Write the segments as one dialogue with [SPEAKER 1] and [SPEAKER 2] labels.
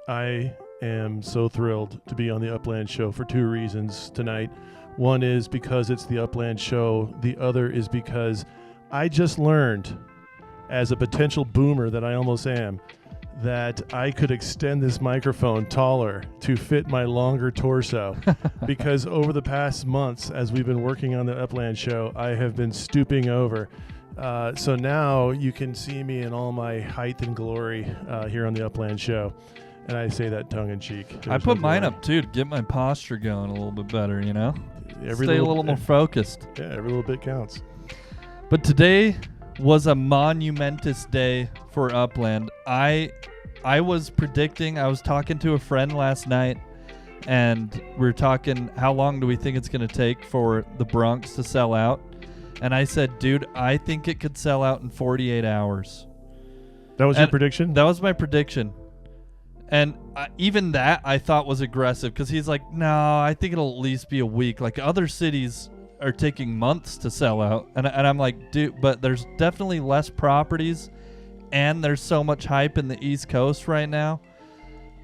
[SPEAKER 1] I am so thrilled to be on the Upland Show for two reasons tonight. One is because it's the Upland Show. The other is because I just learned, as a potential boomer that I almost am, that I could extend this microphone taller to fit my longer torso. Because over the past months, as we've been working on the Upland Show, I have been stooping over. So now you can see me in all my height and glory here on the Upland Show. And I say that tongue-in-cheek.
[SPEAKER 2] I put mine up, too, to get my posture going a little bit better, you know?
[SPEAKER 1] Stay
[SPEAKER 2] a little more focused.
[SPEAKER 1] Yeah, every little bit counts.
[SPEAKER 2] But today was a monumentous day for Upland. I was predicting, I was talking to a friend last night, and we were talking, how long do we think it's going to take for the Bronx to sell out? And I said, dude, I think it could sell out in 48 hours.
[SPEAKER 1] That was your prediction?
[SPEAKER 2] That was my prediction. And even that I thought was aggressive, because he's like, no, I think it'll at least be a week. Like, other cities are taking months to sell out. And I'm like, dude, but there's definitely less properties, and there's so much hype in the East Coast right now.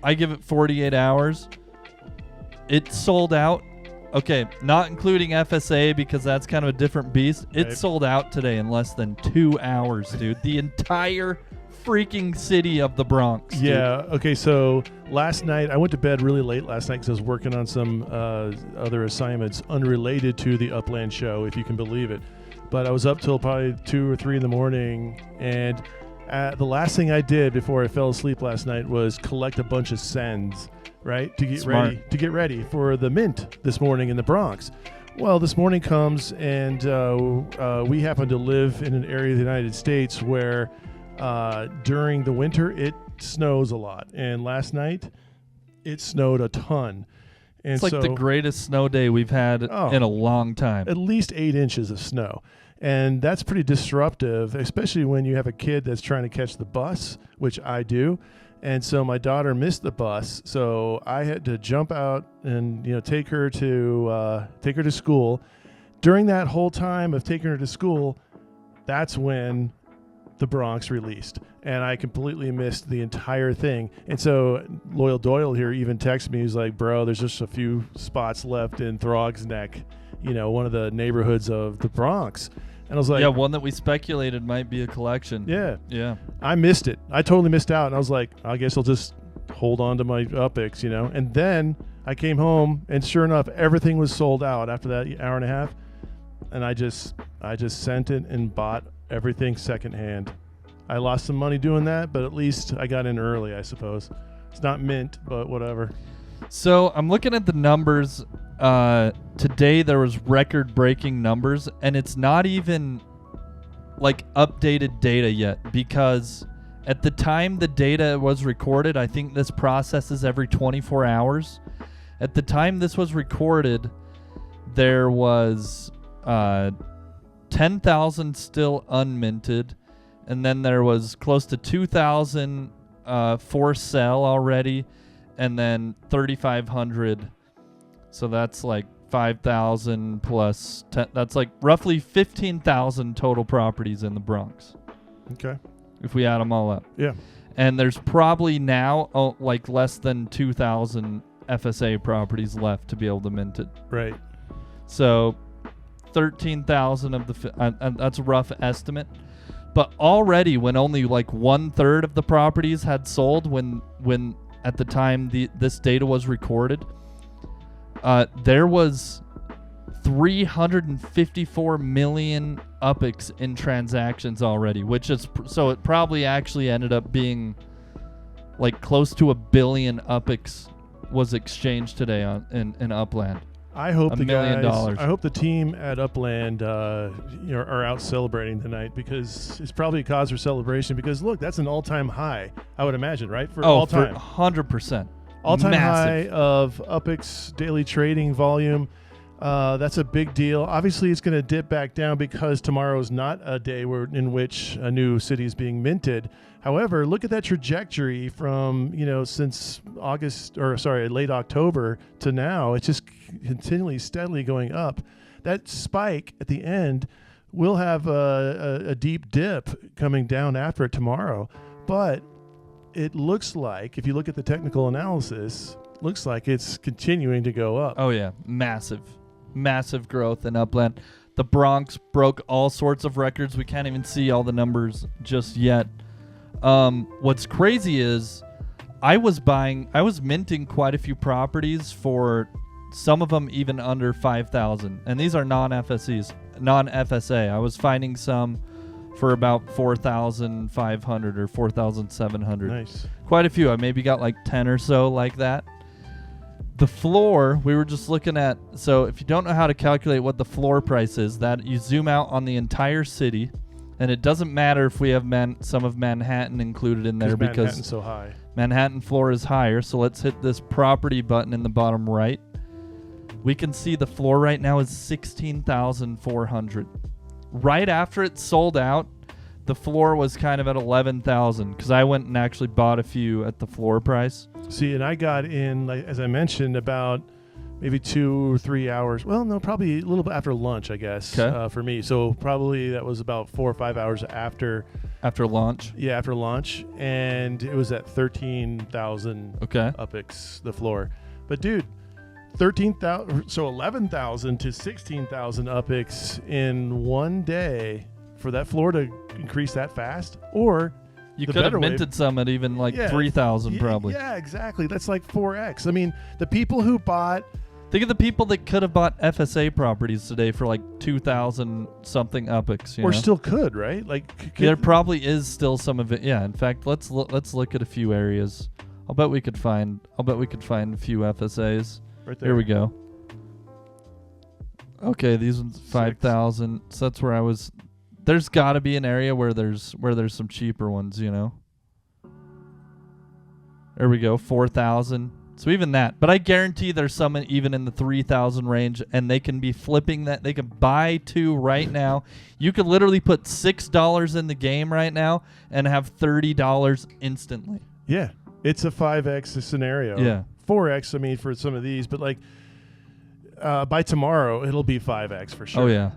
[SPEAKER 2] I give it 48 hours. It sold out. Okay, not including FSA, because that's kind of a different beast. It sold out today in less than 2 hours, dude. The entire freaking city of the Bronx.
[SPEAKER 1] Yeah. Dude. Okay. So last night, I went to bed really late last night because I was working on some other assignments unrelated to the Upland Show, if you can believe it. But I was up till probably 2 or 3 in the morning, and the last thing I did before I fell asleep last night was collect a bunch of sends, right, to get ready for the mint this morning in the Bronx. Well, this morning comes, and we happen to live in an area of the United States where during the winter it snows a lot, and last night it snowed a ton. And
[SPEAKER 2] it's like the greatest snow day we've had in a long time.
[SPEAKER 1] At least 8 inches of snow. And that's pretty disruptive, especially when you have a kid that's trying to catch the bus, which I do. And so my daughter missed the bus, so I had to jump out and take her to school. During that whole time of taking her to school, that's when the Bronx released, and I completely missed the entire thing. And so LOYLDOYL here even texted me. He's like, bro, there's just a few spots left in Throg's Neck, one of the neighborhoods of the Bronx. And I was like,
[SPEAKER 2] yeah, one that we speculated might be a collection.
[SPEAKER 1] Yeah. I missed it. I totally missed out. And I was like, I guess I'll just hold on to my UPIX, And then I came home, and sure enough, everything was sold out after that hour and a half. And I just sent it and bought everything secondhand. I lost some money doing that, but at least I got in early, I suppose. It's not mint, but whatever.
[SPEAKER 2] So I'm looking at the numbers. Today there was record-breaking numbers, and it's not even like updated data yet, because at the time the data was recorded, I think this processes every 24 hours. At the time this was recorded, there was 10,000 still unminted, and then there was close to 2,000 for sale already, and then 3,500. So that's like 5,000 plus 10. That's like roughly 15,000 total properties in the Bronx.
[SPEAKER 1] Okay.
[SPEAKER 2] If we add them all up.
[SPEAKER 1] Yeah.
[SPEAKER 2] And there's probably now like less than 2,000 FSA properties left to be able to mint it.
[SPEAKER 1] Right. So
[SPEAKER 2] 13,000 of the that's a rough estimate, but already when only like 1/3 of the properties had sold when at the time this data was recorded, there was 354 million UPIX in transactions already, which is so it probably actually ended up being like close to 1 billion UPIX was exchanged today in Upland.
[SPEAKER 1] I hope
[SPEAKER 2] $1 million.
[SPEAKER 1] I hope the team at Upland are out celebrating tonight, because it's probably a cause for celebration. Because look, that's an all-time high, I would imagine, right? For all time,
[SPEAKER 2] 100%.
[SPEAKER 1] All-time high of UPIX daily trading volume. That's a big deal. Obviously, it's going to dip back down because tomorrow is not a day in which a new city is being minted. However, look at that trajectory from, since late October to now. It's just continually, steadily going up. That spike at the end will have a deep dip coming down after it tomorrow. But it looks like, if you look at the technical analysis, looks like it's continuing to go up.
[SPEAKER 2] Oh yeah, massive growth in Upland. The Bronx broke all sorts of records. We can't even see all the numbers just yet. What's crazy is I was minting quite a few properties for some of them even under 5,000, and these are non-FSA. I was finding some for about 4,500 or 4,700.
[SPEAKER 1] Nice.
[SPEAKER 2] Quite a few. I maybe got like 10 or so like that. The floor, we were just looking at, so if you don't know how to calculate what the floor price is, that you zoom out on the entire city, and it doesn't matter if we have some of Manhattan included in there because
[SPEAKER 1] Manhattan's so high.
[SPEAKER 2] Manhattan floor is higher. So let's hit this property button in the bottom right. We can see the floor right now is 16,400. Right after it sold out, the floor was kind of at 11,000 because I went and actually bought a few at the floor price.
[SPEAKER 1] See, and I got in, like, as I mentioned, about maybe 2 or 3 hours. Well, no, probably a little bit after lunch, I guess, for me. So probably that was about 4 or 5 hours after
[SPEAKER 2] launch.
[SPEAKER 1] Yeah, after launch, and it was at 13,000 UPIX the floor. But dude, 13,000, so 11,000 to 16,000 UPIX in one day for that floor to increase that fast, or
[SPEAKER 2] you could have minted some at even like 3,000 probably.
[SPEAKER 1] Yeah, exactly. That's like 4x. I mean, the people who bought.
[SPEAKER 2] Think of the people that could have bought FSA properties today for like 2,000 something UPIX.
[SPEAKER 1] Or still could, right? Like
[SPEAKER 2] there probably is still some of it. Yeah. In fact, let's look at a few areas. I'll bet we could find a few FSAs.
[SPEAKER 1] Right there.
[SPEAKER 2] Here we go. Okay, these ones 5,000. So that's where I was. There's got to be an area where there's some cheaper ones, you know. There we go, 4,000. So even that, but I guarantee there's some even in the 3,000 range, and they can be flipping that. They can buy 2 right now. You could literally put $6 in the game right now and have $30 instantly.
[SPEAKER 1] Yeah, it's a 5x scenario.
[SPEAKER 2] Yeah,
[SPEAKER 1] 4x. I mean, for some of these, but like by tomorrow, it'll be 5x for sure.
[SPEAKER 2] Oh yeah.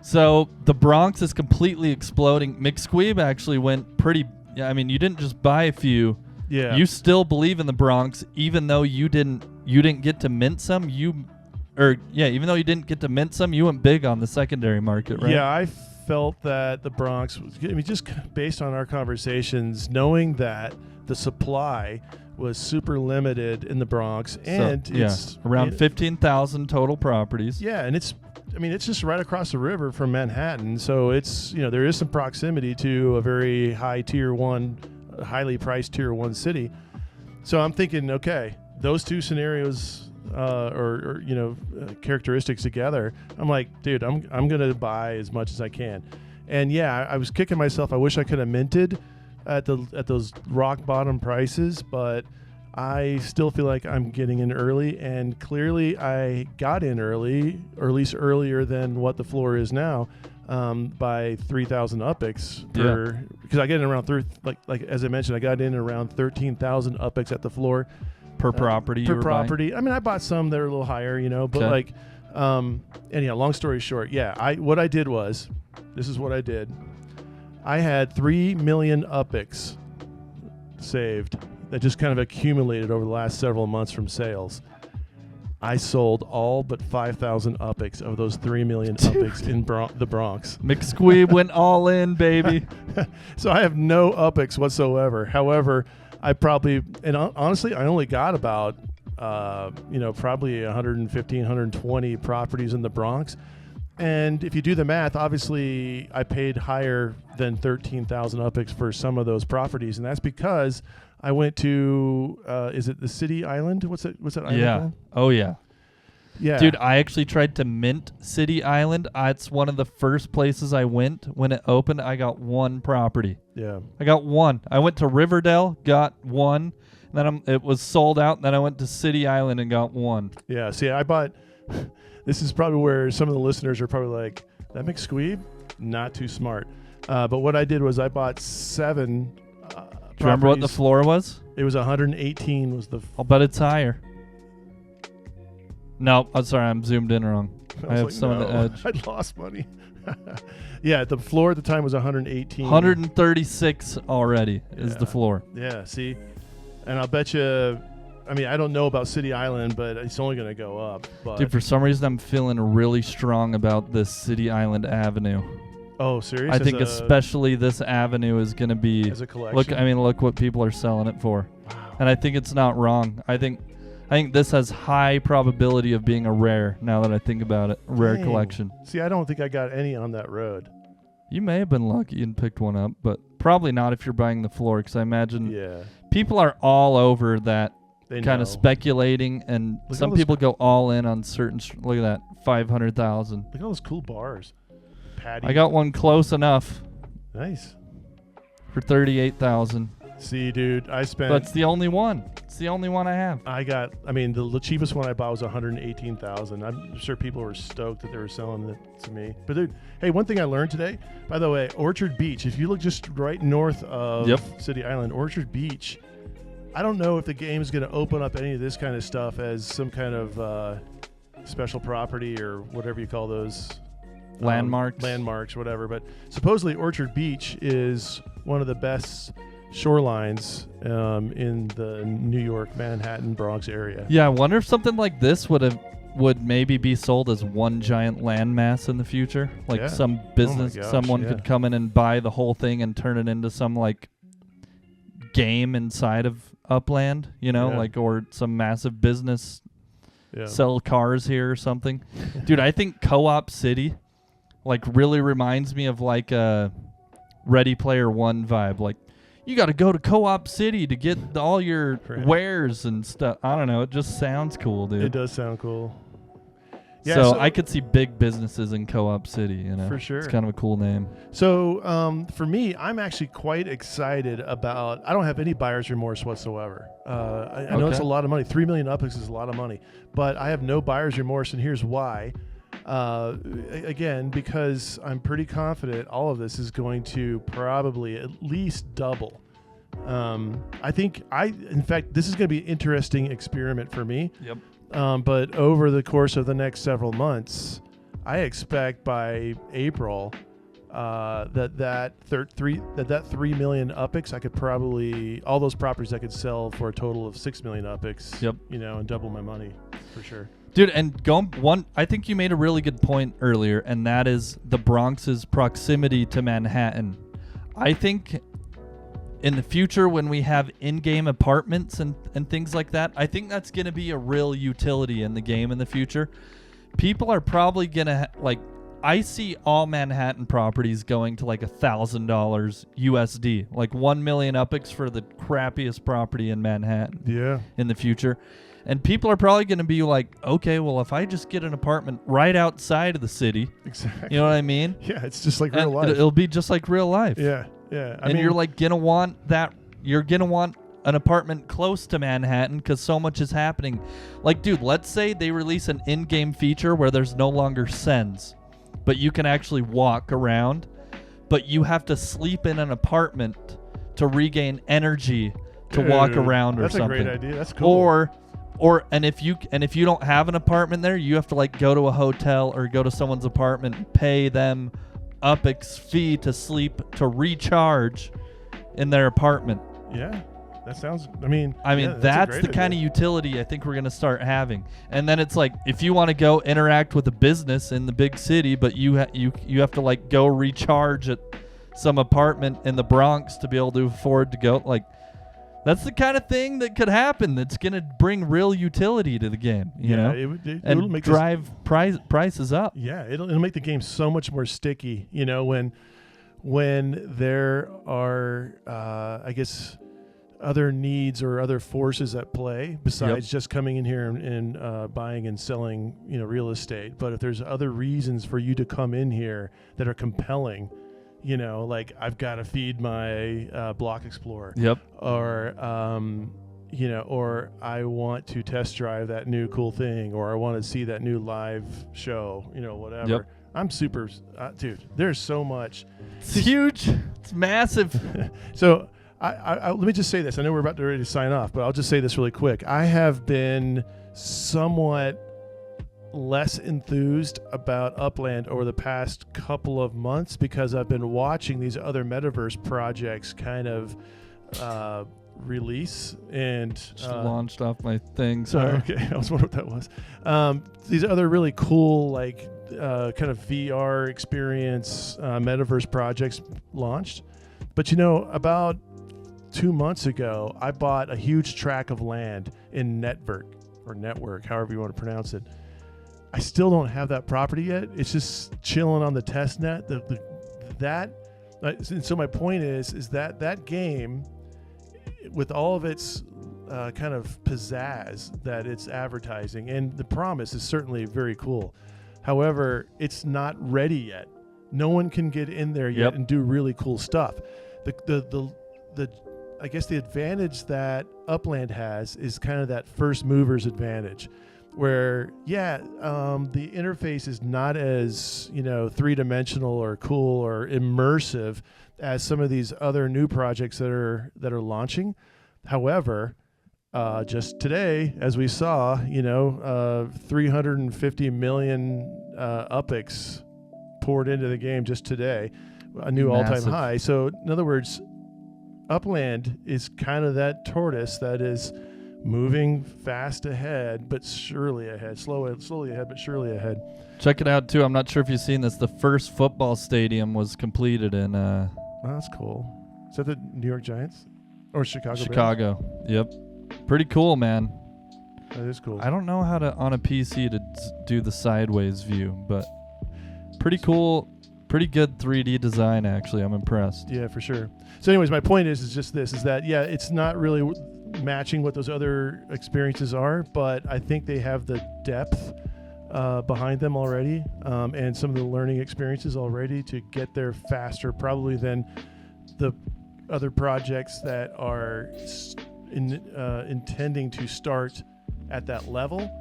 [SPEAKER 2] So the Bronx is completely exploding. McSqueeb actually went pretty. Yeah, I mean, you didn't just buy a few.
[SPEAKER 1] Yeah.
[SPEAKER 2] You still believe in the Bronx, even though you didn't get to mint some. Even though you didn't get to mint some, you went big on the secondary market, right?
[SPEAKER 1] Yeah, I felt that the Bronx was. I mean, just based on our conversations, knowing that the supply was super limited in the Bronx, and it's
[SPEAKER 2] around 15,000 total properties.
[SPEAKER 1] Yeah, and it's just right across the river from Manhattan, so it's there is some proximity to a very high highly priced tier 1 city. So I'm thinking, okay, those two scenarios or characteristics together, I'm like, dude, I'm gonna buy as much as I can. And yeah, I was kicking myself. I wish I could have minted at those rock bottom prices, but I still feel like I'm getting in early, and clearly I got in early, or at least earlier than what the floor is now, by 3,000 UPIX because I get in around like as I mentioned, I got in around 13,000 UPIX at the floor
[SPEAKER 2] per property.
[SPEAKER 1] I mean, I bought some that are a little higher, but long story short, what I did was, this is what I did. I had 3 million UPIX saved that just kind of accumulated over the last several months from sales. I sold all but 5,000 UPIX of those 3 million UPIX in the Bronx.
[SPEAKER 2] McSqueeb went all in, baby.
[SPEAKER 1] So I have no UPIX whatsoever. However, honestly, I only got about, probably 115, 120 properties in the Bronx. And if you do the math, obviously I paid higher than 13,000 UPIX for some of those properties. And that's because I went to, is it the City Island? What's that island called?
[SPEAKER 2] Oh, yeah.
[SPEAKER 1] Yeah.
[SPEAKER 2] Dude, I actually tried to mint City Island. It's one of the first places I went. When it opened, I got 1 property.
[SPEAKER 1] Yeah.
[SPEAKER 2] I got 1. I went to Riverdale, got 1. Then it was sold out. Then I went to City Island and got 1.
[SPEAKER 1] Yeah. See, I bought... This is probably where some of the listeners are probably like, that McSqueeb? Not too smart. But what I did was I bought 7
[SPEAKER 2] Do you remember what the floor was?
[SPEAKER 1] It was 118 was the...
[SPEAKER 2] I'll bet it's higher. No, I'm sorry, I'm zoomed in wrong. I have some of the edge.
[SPEAKER 1] I lost money. Yeah, the floor at the time was 118.
[SPEAKER 2] 136 already is the floor.
[SPEAKER 1] Yeah, see? And I'll bet you, I mean, I don't know about City Island, but it's only going to go up. But
[SPEAKER 2] Dude, for some reason, I'm feeling really strong about this City Island Avenue.
[SPEAKER 1] oh, serious?
[SPEAKER 2] I think especially this avenue is going to be.
[SPEAKER 1] As a collection?
[SPEAKER 2] Look what people are selling it for.
[SPEAKER 1] Wow.
[SPEAKER 2] And I think it's not wrong. I think this has high probability of being a rare, now that I think about it. Rare
[SPEAKER 1] Dang.
[SPEAKER 2] collection.
[SPEAKER 1] See, I don't think I got any on that road.
[SPEAKER 2] You may have been lucky and picked one up, but probably not if you're buying the floor, because I imagine
[SPEAKER 1] Yeah.
[SPEAKER 2] people are all over that
[SPEAKER 1] They
[SPEAKER 2] kind
[SPEAKER 1] know.
[SPEAKER 2] of speculating, and
[SPEAKER 1] Look at
[SPEAKER 2] some
[SPEAKER 1] all those
[SPEAKER 2] people go all in on certain. Look at that, 500,000.
[SPEAKER 1] Look at all those cool bars. Patty.
[SPEAKER 2] I got one close enough
[SPEAKER 1] Nice.
[SPEAKER 2] for 38,000.
[SPEAKER 1] See, dude, I spent.
[SPEAKER 2] But it's the only one. It's the only one I have.
[SPEAKER 1] I mean, the cheapest one I bought was 118,000. I'm sure people were stoked that they were selling it to me. But dude, hey, one thing I learned today, by the way, Orchard Beach. If you look just right north of City Island, Orchard Beach. I don't know if the game is going to open up any of this kind of stuff as some kind of special property or whatever you call those. Landmarks, whatever. But supposedly Orchard Beach is one of the best shorelines in the New York, Manhattan, Bronx area.
[SPEAKER 2] Yeah, I wonder if something like this would maybe be sold as one giant landmass in the future. Like some business, someone could come in and buy the whole thing and turn it into some like game inside of Upland, like, or some massive business sell cars here or something. Dude, I think Co-op City like really reminds me of like a Ready Player One vibe. Like, you got to go to Co-op City to get all your wares and stuff. I don't know. It just sounds cool, dude.
[SPEAKER 1] It does sound cool. Yeah,
[SPEAKER 2] so I could see big businesses in Co-op City,
[SPEAKER 1] For sure.
[SPEAKER 2] It's kind of a cool name.
[SPEAKER 1] So for me, I'm actually quite excited about, I don't have any buyer's remorse whatsoever. I know it's a lot of money. 3 million UPX is a lot of money. But I have no buyer's remorse, and here's why. Again, because I'm pretty confident all of this is going to probably at least double. In fact, this is going to be an interesting experiment for me.
[SPEAKER 2] Yep.
[SPEAKER 1] But over the course of the next several months, I expect by April that 3 million UPX, I could probably, all those properties I could sell for a total of 6 million UPX.
[SPEAKER 2] Yep.
[SPEAKER 1] And double my money for sure.
[SPEAKER 2] Dude, and I think you made a really good point earlier, and that is the Bronx's proximity to Manhattan. I think in the future, when we have in-game apartments and things like that, I think that's going to be a real utility in the game in the future. People are probably going to, I see all Manhattan properties going to like $1,000 USD, like 1 million UPX for the crappiest property in Manhattan in the future. And people are probably going to be like, okay, well, if I just get an apartment right outside of the city,
[SPEAKER 1] exactly.
[SPEAKER 2] You know what I mean?
[SPEAKER 1] Yeah, it's just like real life.
[SPEAKER 2] It'll be just like real life.
[SPEAKER 1] Yeah.
[SPEAKER 2] I mean, you're like going to want that. You're going to want an apartment close to Manhattan because so much is happening. Like, dude, let's say they release an in-game feature where there's no longer sends, but you can actually walk around, but you have to sleep in an apartment to regain energy to walk around or something.
[SPEAKER 1] That's a great idea. That's cool.
[SPEAKER 2] And if you don't have an apartment there, you have to like go to a hotel or go to someone's apartment and pay them UPX fee to sleep, to recharge in their apartment.
[SPEAKER 1] Yeah, that sounds. I mean,
[SPEAKER 2] that's the kind of utility I think we're gonna start having. And then it's like, if you want to go interact with a business in the big city, but you have to like go recharge at some apartment in the Bronx to be able to afford to go, like. That's the kind of thing that could happen that's going to bring real utility to the game, you know?
[SPEAKER 1] It'll make
[SPEAKER 2] drive prices up.
[SPEAKER 1] Yeah, it'll make the game so much more sticky, when there are, I guess, other needs or other forces at play besides just coming in here and buying and selling, real estate. But if there's other reasons for you to come in here that are compelling, like I've got to feed my Block Explorer.
[SPEAKER 2] Yep.
[SPEAKER 1] Or, or I want to test drive that new cool thing, or I want to see that new live show, whatever.
[SPEAKER 2] Yep.
[SPEAKER 1] I'm super, dude, there's so much.
[SPEAKER 2] It's huge. It's massive.
[SPEAKER 1] So I let me just say this. I know we're about to ready to sign off, but I'll just say this really quick. I have been somewhat less enthused about Upland over the past couple of months because I've been watching these other metaverse projects kind of release and
[SPEAKER 2] Just launched off my thing.
[SPEAKER 1] Sorry. Okay, I was wondering what that was. These other really cool, like kind of VR experience metaverse projects launched. But about 2 months ago, I bought a huge tract of land in Network, however you want to pronounce it. I still don't have that property yet. It's just chilling on the test net. And so my point is that game, with all of its kind of pizzazz that it's advertising, and the promise is certainly very cool. However, it's not ready yet. No one can get in there yet and do really cool stuff. I guess the advantage that Upland has is kind of that first mover's advantage, where the interface is not as three-dimensional or cool or immersive as some of these other new projects that are launching. However, just today, as we saw, 350 million UPIX poured into the game just today, a new all-time high. So in other words, Upland is kind of that tortoise that is moving fast ahead, but surely ahead. Slowly ahead, but surely ahead.
[SPEAKER 2] Check it out, too. I'm not sure if you've seen this. The first football stadium was completed in...
[SPEAKER 1] Oh, that's cool. Is that the New York Giants? Or Chicago Bears?
[SPEAKER 2] Chicago. Yep. Pretty cool, man.
[SPEAKER 1] That is cool.
[SPEAKER 2] I don't know how to, on a PC, to do the sideways view, but pretty cool. Pretty good 3D design, actually. I'm impressed.
[SPEAKER 1] Yeah, for sure. So anyways, my point is just this, is that, it's not really matching what those other experiences are, but I think they have the depth behind them already, and some of the learning experiences already to get there faster probably than the other projects that are intending to start at that level.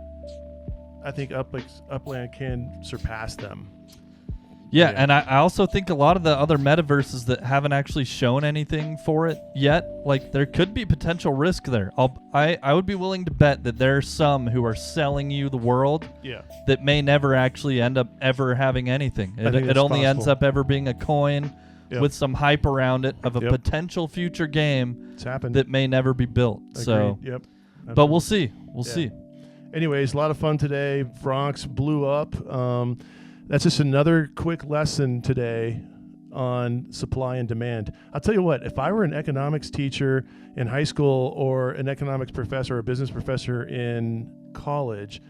[SPEAKER 1] I think Upland can surpass them.
[SPEAKER 2] Yeah, and I also think a lot of the other metaverses that haven't actually shown anything for it yet, like there could be potential risk there. I would be willing to bet that there are some who are selling you the world that may never actually end up ever having anything. It only ends up ever being a coin with some hype around it of a potential future game that may never be built.
[SPEAKER 1] Agreed.
[SPEAKER 2] So, but we'll see. We'll see.
[SPEAKER 1] Anyways, a lot of fun today. Bronx blew up. That's just another quick lesson today on supply and demand. I'll tell you what, if I were an economics teacher in high school or an economics professor or a business professor in college,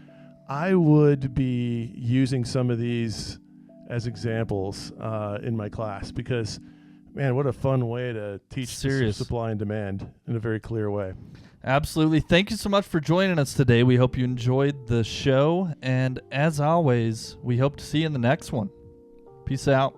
[SPEAKER 1] I would be using some of these as examples in my class because, man, what a fun way to teach supply and demand in a very clear way.
[SPEAKER 2] Absolutely. Thank you so much for joining us today. We hope you enjoyed the show. And as always, we hope to see you in the next one. Peace out.